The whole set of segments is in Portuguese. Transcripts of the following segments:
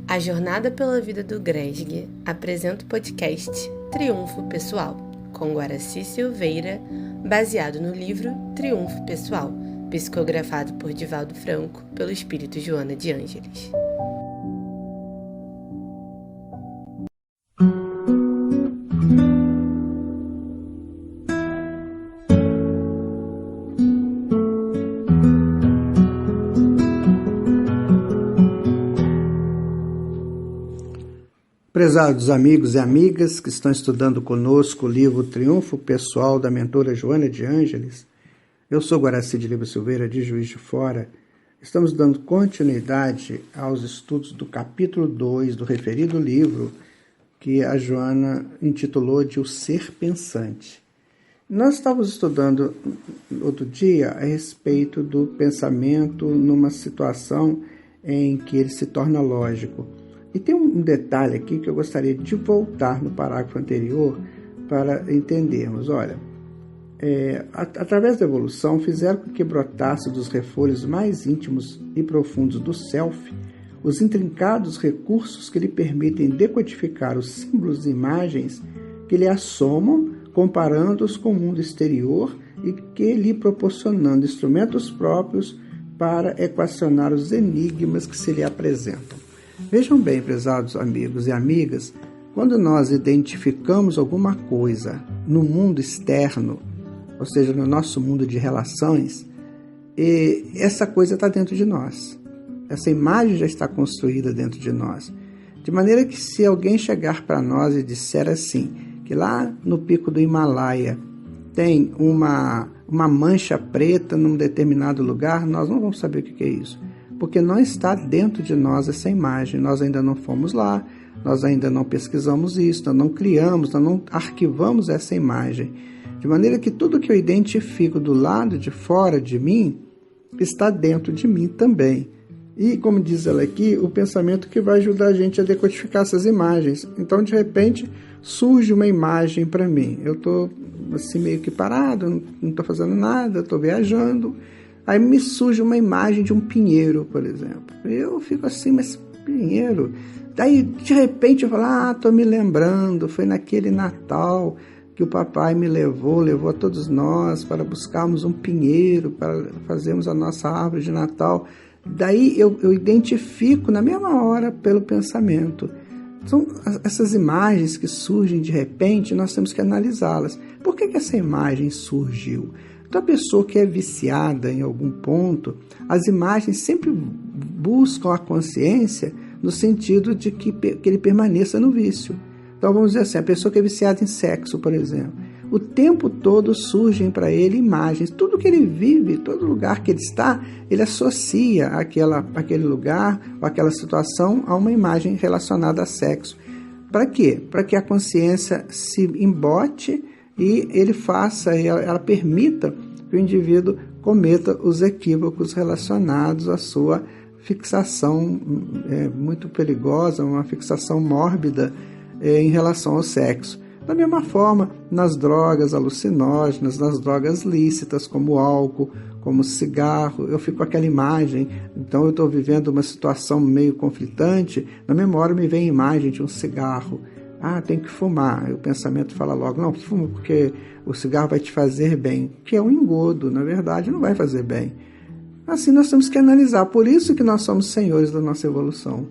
A Jornada pela Vida do Gresg apresenta o podcast Triunfo Pessoal, com Guaraci Silveira, baseado no livro Triunfo Pessoal, psicografado por Divaldo Franco, pelo espírito Joana de Ângeles. Prezados amigos e amigas que estão estudando conosco o livro Triunfo Pessoal da mentora Joana de Ângeles, eu sou Guaraci de Silveira, de Juiz de Fora. Estamos dando continuidade aos estudos do capítulo 2 do referido livro, que a Joana intitulou de O Ser Pensante. Nós estávamos estudando outro dia a respeito do pensamento numa situação em que ele se torna lógico. E tem um detalhe aqui que eu gostaria de voltar no parágrafo anterior para entendermos. Olha, através da evolução, fizeram com que brotasse dos refolhos mais íntimos e profundos do self os intrincados recursos que lhe permitem decodificar os símbolos e imagens que lhe assomam, comparando-os com o mundo exterior e que lhe proporcionando instrumentos próprios para equacionar os enigmas que se lhe apresentam. Vejam bem, prezados amigos e amigas, quando nós identificamos alguma coisa no mundo externo, ou seja, no nosso mundo de relações, essa coisa está dentro de nós. Essa imagem já está construída dentro de nós. De maneira que se alguém chegar para nós e disser assim, que lá no pico do Himalaia tem uma mancha preta num determinado lugar, nós não vamos saber o que é isso. Porque não está dentro de nós essa imagem, nós ainda não fomos lá, nós ainda não pesquisamos isso, nós não criamos, nós não arquivamos essa imagem. De maneira que tudo que eu identifico do lado de fora de mim, está dentro de mim também. E, como diz ela aqui, o pensamento que vai ajudar a gente a decodificar essas imagens. Então, de repente, surge uma imagem para mim. Eu estou assim meio que parado, não estou fazendo nada, estou viajando. Aí me surge uma imagem de um pinheiro, por exemplo. Eu fico assim, mas pinheiro? Daí, de repente, eu falo, estou me lembrando, foi naquele Natal que o papai me levou a todos nós para buscarmos um pinheiro, para fazermos a nossa árvore de Natal. Daí eu identifico na mesma hora pelo pensamento. São essas imagens que surgem de repente, nós temos que analisá-las. Por que essa imagem surgiu? Então, a pessoa que é viciada em algum ponto, as imagens sempre buscam a consciência no sentido de que ele permaneça no vício. Então, vamos dizer assim, a pessoa que é viciada em sexo, por exemplo, o tempo todo surgem para ele imagens. Tudo que ele vive, todo lugar que ele está, ele associa aquele lugar ou aquela situação a uma imagem relacionada a sexo. Para quê? Para que a consciência se embote e ela permita que o indivíduo cometa os equívocos relacionados à sua fixação muito perigosa, uma fixação mórbida em relação ao sexo. Da mesma forma, nas drogas alucinógenas, nas drogas lícitas, como o álcool, como o cigarro, eu fico com aquela imagem. Então, eu estou vivendo uma situação meio conflitante, na memória me vem a imagem de um cigarro. Tem que fumar. O pensamento fala logo, não, fuma porque o cigarro vai te fazer bem, que é um engodo, na verdade, não vai fazer bem. Assim nós temos que analisar, por isso que nós somos senhores da nossa evolução.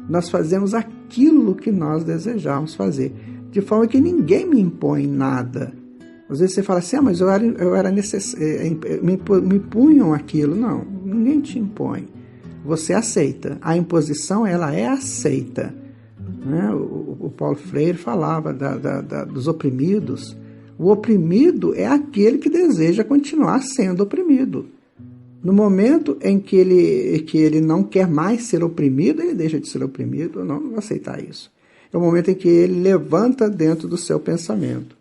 Nós fazemos aquilo que nós desejamos fazer, de forma que ninguém me impõe nada. Às vezes você fala assim, mas eu era me impunham aquilo. Não, ninguém te impõe. Você aceita. A imposição, ela é aceita. O Paulo Freire falava dos oprimidos. O oprimido é aquele que deseja continuar sendo oprimido. No momento em que ele não quer mais ser oprimido, ele deixa de ser oprimido. Eu não vou aceitar isso. É o momento em que ele levanta dentro do seu pensamento.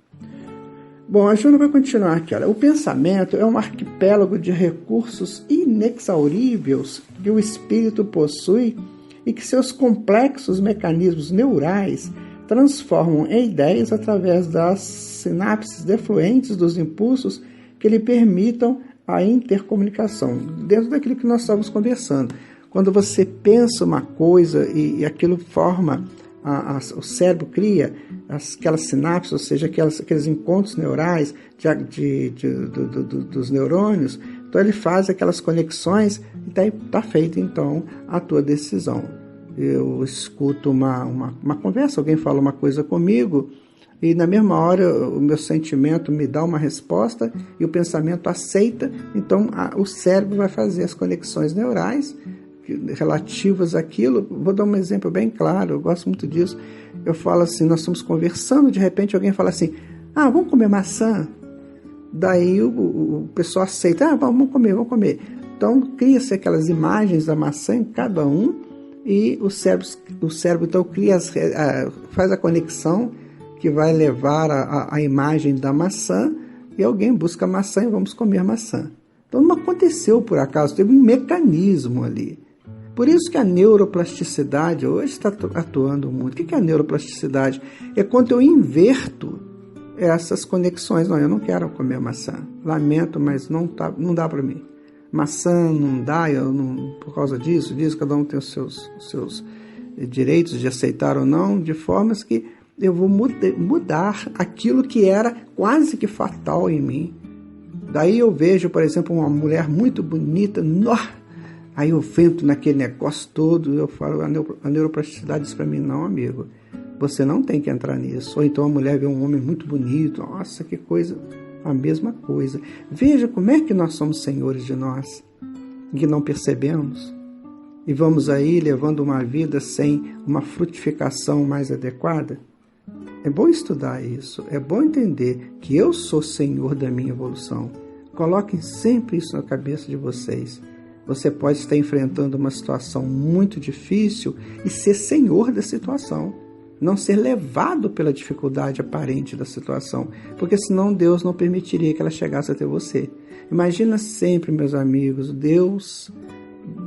Bom, a Joana vai continuar aqui. Olha, o pensamento é um arquipélago de recursos inexauríveis que o espírito possui e que seus complexos mecanismos neurais transformam em ideias através das sinapses defluentes dos impulsos que lhe permitam a intercomunicação. Dentro daquilo que nós estamos conversando. Quando você pensa uma coisa e aquilo forma, o cérebro cria aquelas sinapses, ou seja, aqueles encontros neurais dos neurônios, então ele faz aquelas conexões e está feita então a tua decisão. Eu escuto uma conversa, alguém fala uma coisa comigo e na mesma hora o meu sentimento me dá uma resposta e o pensamento aceita, então o cérebro vai fazer as conexões neurais relativas àquilo. Vou dar um exemplo bem claro, eu gosto muito disso. Eu falo assim, nós estamos conversando, de repente alguém fala assim, vamos comer maçã? Daí o pessoal aceita, vamos comer. Então cria-se aquelas imagens da maçã em cada um e o cérebro então faz a conexão que vai levar a imagem da maçã e alguém busca a maçã e vamos comer maçã. Então não aconteceu por acaso, teve um mecanismo ali. Por isso que a neuroplasticidade hoje está atuando muito. O que é a neuroplasticidade? É quando eu inverto essas conexões. Não, eu não quero comer maçã. Lamento, mas não dá para mim. Maçã não dá, por causa disso, cada um tem os seus direitos de aceitar ou não, de formas que eu vou mudar aquilo que era quase que fatal em mim. Daí eu vejo, por exemplo, uma mulher muito bonita, aí eu vento naquele negócio todo, eu falo, a neuroplasticidade diz para mim, não, amigo, você não tem que entrar nisso. Ou então a mulher vê um homem muito bonito, nossa, que coisa, a mesma coisa. Veja como é que nós somos senhores de nós, que não percebemos, e vamos aí levando uma vida sem uma frutificação mais adequada. É bom estudar isso, é bom entender que eu sou senhor da minha evolução. Coloquem sempre isso na cabeça de vocês. Você pode estar enfrentando uma situação muito difícil e ser senhor da situação. Não ser levado pela dificuldade aparente da situação, porque senão Deus não permitiria que ela chegasse até você. Imagina sempre, meus amigos, Deus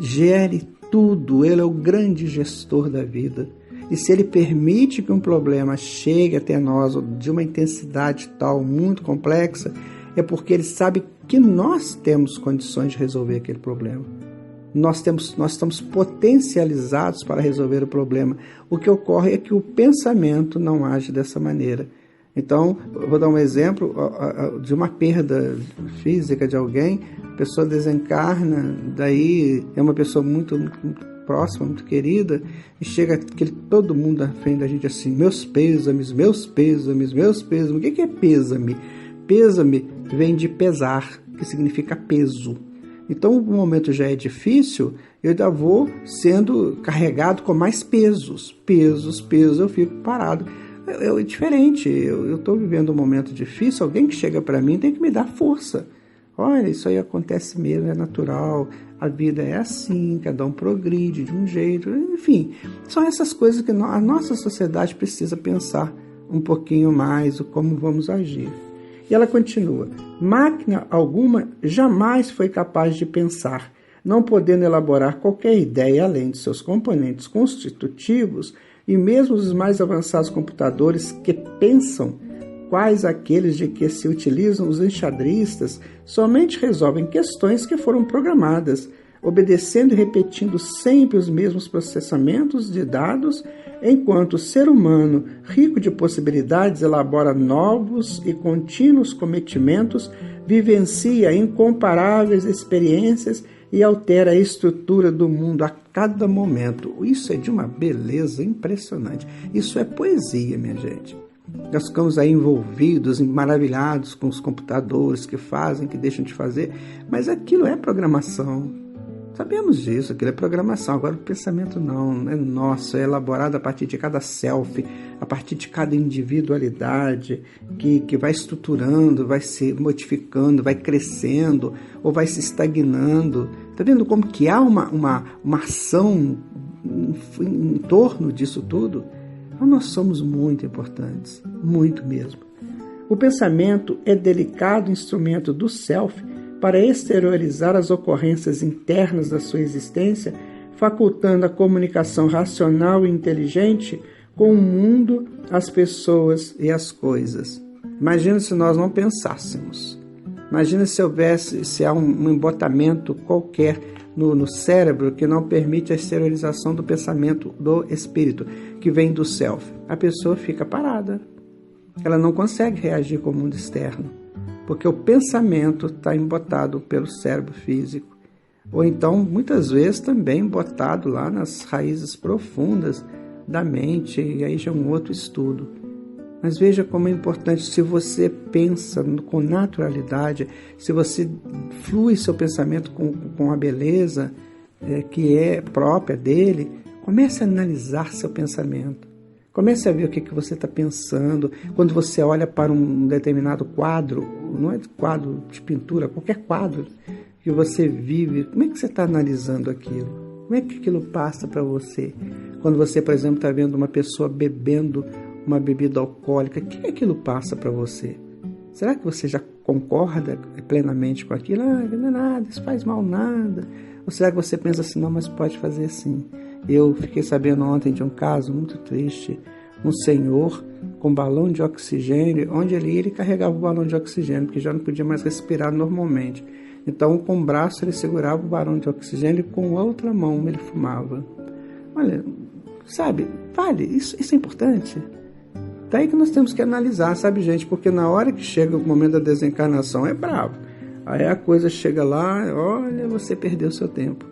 gere tudo, Ele é o grande gestor da vida. E se Ele permite que um problema chegue até nós de uma intensidade tal, muito complexa, é porque Ele sabe que nós temos condições de resolver aquele problema. Nós estamos potencializados para resolver o problema. O que ocorre é que o pensamento não age dessa maneira. Então, eu vou dar um exemplo de uma perda física de alguém, a pessoa desencarna, daí é uma pessoa muito, muito próxima, muito querida, e chega todo mundo na frente da gente assim, meus pêsames. O que é pêsame? Pêsame vem de pesar, que significa peso. Então, o momento já é difícil, eu ainda vou sendo carregado com mais pesos, eu fico parado. É diferente, eu estou vivendo um momento difícil, alguém que chega para mim tem que me dar força. Olha, isso aí acontece mesmo, é natural, a vida é assim, cada um progride de um jeito, enfim. São essas coisas que a nossa sociedade precisa pensar um pouquinho mais, como vamos agir. E ela continua, máquina alguma jamais foi capaz de pensar, não podendo elaborar qualquer ideia além de seus componentes constitutivos, e mesmo os mais avançados computadores que pensam, quais aqueles de que se utilizam os enxadristas, somente resolvem questões que foram programadas, obedecendo e repetindo sempre os mesmos processamentos de dados, enquanto o ser humano, rico de possibilidades, elabora novos e contínuos cometimentos, vivencia incomparáveis experiências e altera a estrutura do mundo a cada momento. Isso é de uma beleza impressionante. Isso é poesia, minha gente. Nós ficamos aí envolvidos, maravilhados com os computadores que fazem, que deixam de fazer, mas aquilo é programação. Sabemos disso, aquilo é programação. Agora o pensamento não é nosso, é elaborado a partir de cada selfie, a partir de cada individualidade que vai estruturando, vai se modificando, vai crescendo ou vai se estagnando. Está vendo como que há uma ação em torno disso tudo? Então, nós somos muito importantes, muito mesmo. O pensamento é delicado instrumento do self para exteriorizar as ocorrências internas da sua existência, facultando a comunicação racional e inteligente com o mundo, as pessoas e as coisas. Imagina se nós não pensássemos. Imagina se há um embotamento qualquer no cérebro que não permite a exteriorização do pensamento do espírito, que vem do self. A pessoa fica parada. Ela não consegue reagir com o mundo externo, porque o pensamento está embotado pelo cérebro físico. Ou então, muitas vezes, também botado lá nas raízes profundas da mente, e aí já é um outro estudo. Mas veja como é importante, se você pensa com naturalidade, se você flui seu pensamento com a beleza que é própria dele, comece a analisar seu pensamento. Comece a ver o que você está pensando. Quando você olha para um determinado quadro, não é quadro de pintura, qualquer quadro que você vive, como é que você está analisando aquilo? Como é que aquilo passa para você? Quando você, por exemplo, está vendo uma pessoa bebendo uma bebida alcoólica, o que aquilo passa para você? Será que você já concorda plenamente com aquilo? Não é nada, isso faz mal nada. Ou será que você pensa assim, não, mas pode fazer assim? Eu fiquei sabendo ontem de um caso muito triste, um senhor com balão de oxigênio, onde ele carregava o balão de oxigênio, porque já não podia mais respirar normalmente. Então, com o braço ele segurava o balão de oxigênio e com a outra mão ele fumava. Olha, sabe, vale, isso é importante. Daí que nós temos que analisar, sabe, gente? Porque na hora que chega o momento da desencarnação é bravo. Aí a coisa chega lá, olha, você perdeu seu tempo.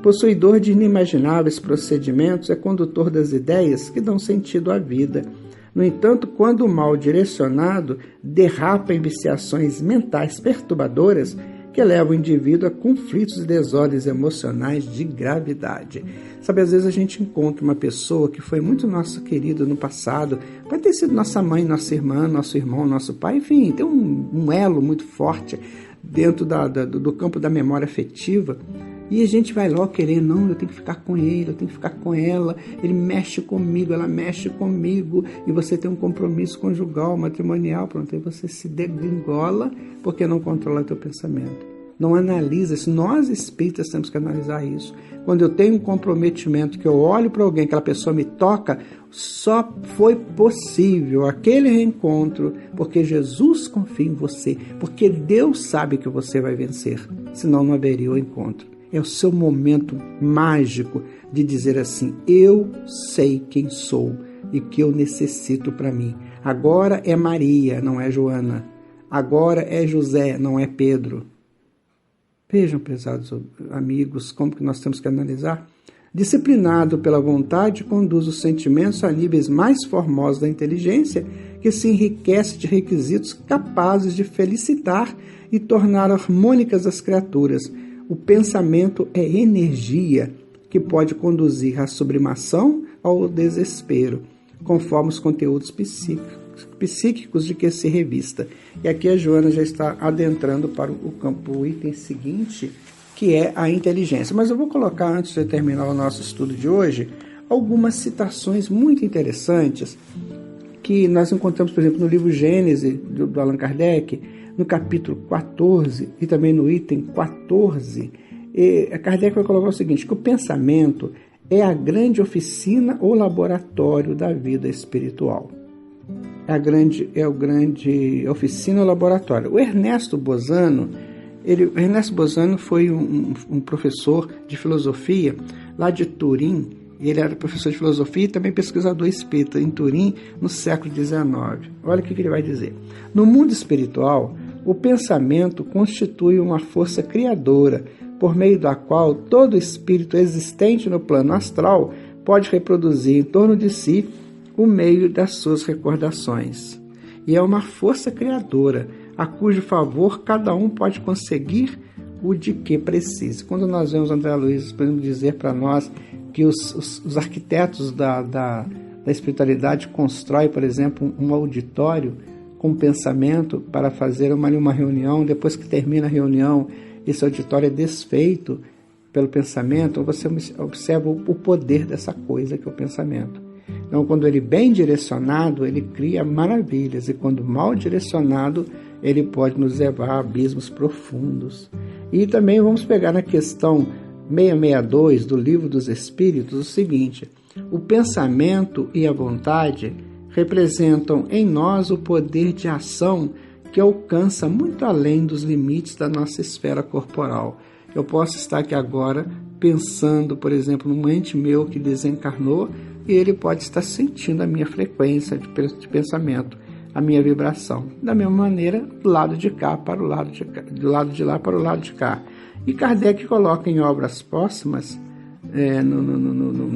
Possuidor de inimagináveis procedimentos, é condutor das ideias que dão sentido à vida. No entanto, quando o mal direcionado derrapa em viciações mentais perturbadoras que levam o indivíduo a conflitos e desordens emocionais de gravidade. Sabe, às vezes a gente encontra uma pessoa que foi muito nossa querida no passado, pode ter sido nossa mãe, nossa irmã, nosso irmão, nosso pai, enfim, tem um elo muito forte dentro do campo da memória afetiva, e a gente vai logo querer, não, eu tenho que ficar com ele, eu tenho que ficar com ela, ele mexe comigo, ela mexe comigo, e você tem um compromisso conjugal, matrimonial, pronto, aí você se degringola porque não controla teu pensamento. Não analisa isso, nós espíritas temos que analisar isso. Quando eu tenho um comprometimento, que eu olho para alguém, aquela pessoa me toca, só foi possível aquele reencontro porque Jesus confia em você, porque Deus sabe que você vai vencer, senão não haveria o encontro. É o seu momento mágico de dizer assim, eu sei quem sou e o que eu necessito para mim. Agora é Maria, não é Joana. Agora é José, não é Pedro. Vejam, prezados amigos, como que nós temos que analisar. Disciplinado pela vontade, conduz os sentimentos a níveis mais formosos da inteligência, que se enriquece de requisitos capazes de felicitar e tornar harmônicas as criaturas. O pensamento é energia que pode conduzir à sublimação ou ao desespero, conforme os conteúdos psíquicos de que se revista. E aqui a Joana já está adentrando para o item seguinte, que é a inteligência. Mas eu vou colocar, antes de terminar o nosso estudo de hoje, algumas citações muito interessantes que nós encontramos, por exemplo, no livro Gênesis, do Allan Kardec, no capítulo 14 e também no item 14, Kardec vai colocar o seguinte, que o pensamento é a grande oficina ou laboratório da vida espiritual. É a grande oficina ou laboratório. O Ernesto Bozano foi um professor de filosofia lá de Turim. Ele era professor de filosofia e também pesquisador espírita em Turim no século XIX. Olha o que ele vai dizer. No mundo espiritual, o pensamento constitui uma força criadora, por meio da qual todo espírito existente no plano astral pode reproduzir em torno de si o meio das suas recordações. E é uma força criadora, a cujo favor cada um pode conseguir o de que precise. Quando nós vemos André Luiz, podemos dizer para nós que os arquitetos da espiritualidade constroem, por exemplo, um auditório com pensamento para fazer uma reunião, depois que termina a reunião, esse auditório é desfeito pelo pensamento, você observa o poder dessa coisa que é o pensamento. Então, quando ele é bem direcionado, ele cria maravilhas, e quando mal direcionado, ele pode nos levar a abismos profundos. E também vamos pegar na questão 662 do Livro dos Espíritos o seguinte: o pensamento e a vontade representam em nós o poder de ação que alcança muito além dos limites da nossa esfera corporal. Eu posso estar aqui agora pensando, por exemplo, num ente meu que desencarnou, e ele pode estar sentindo a minha frequência de pensamento, a minha vibração. Da mesma maneira, do lado de cá para o lado de cá, do lado de lá para o lado de cá. E Kardec coloca em Obras Póstumas,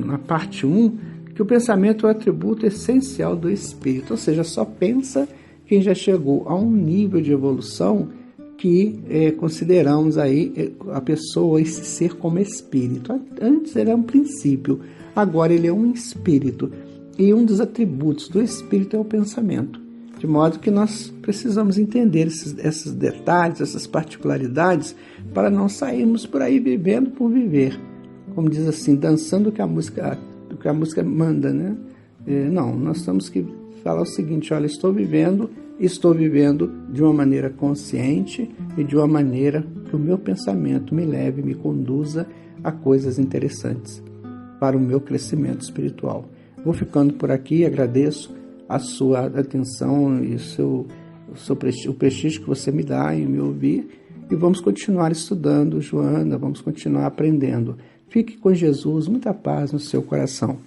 na parte 1, que o pensamento é o atributo essencial do espírito, ou seja, só pensa quem já chegou a um nível de evolução que consideramos aí a pessoa, esse ser, como espírito. Antes ele era um princípio, agora ele é um espírito. E um dos atributos do espírito é o pensamento. De modo que nós precisamos entender esses detalhes, essas particularidades, para não sairmos por aí vivendo por viver. Como diz assim, dançando o que a música manda, né? Não, nós temos que falar o seguinte: olha, estou vivendo de uma maneira consciente e de uma maneira que o meu pensamento me leve, me conduza a coisas interessantes para o meu crescimento espiritual. Vou ficando por aqui, agradeço a sua atenção e o prestígio que você me dá em me ouvir, e vamos continuar estudando, Joana, vamos continuar aprendendo. Fique com Jesus, muita paz no seu coração.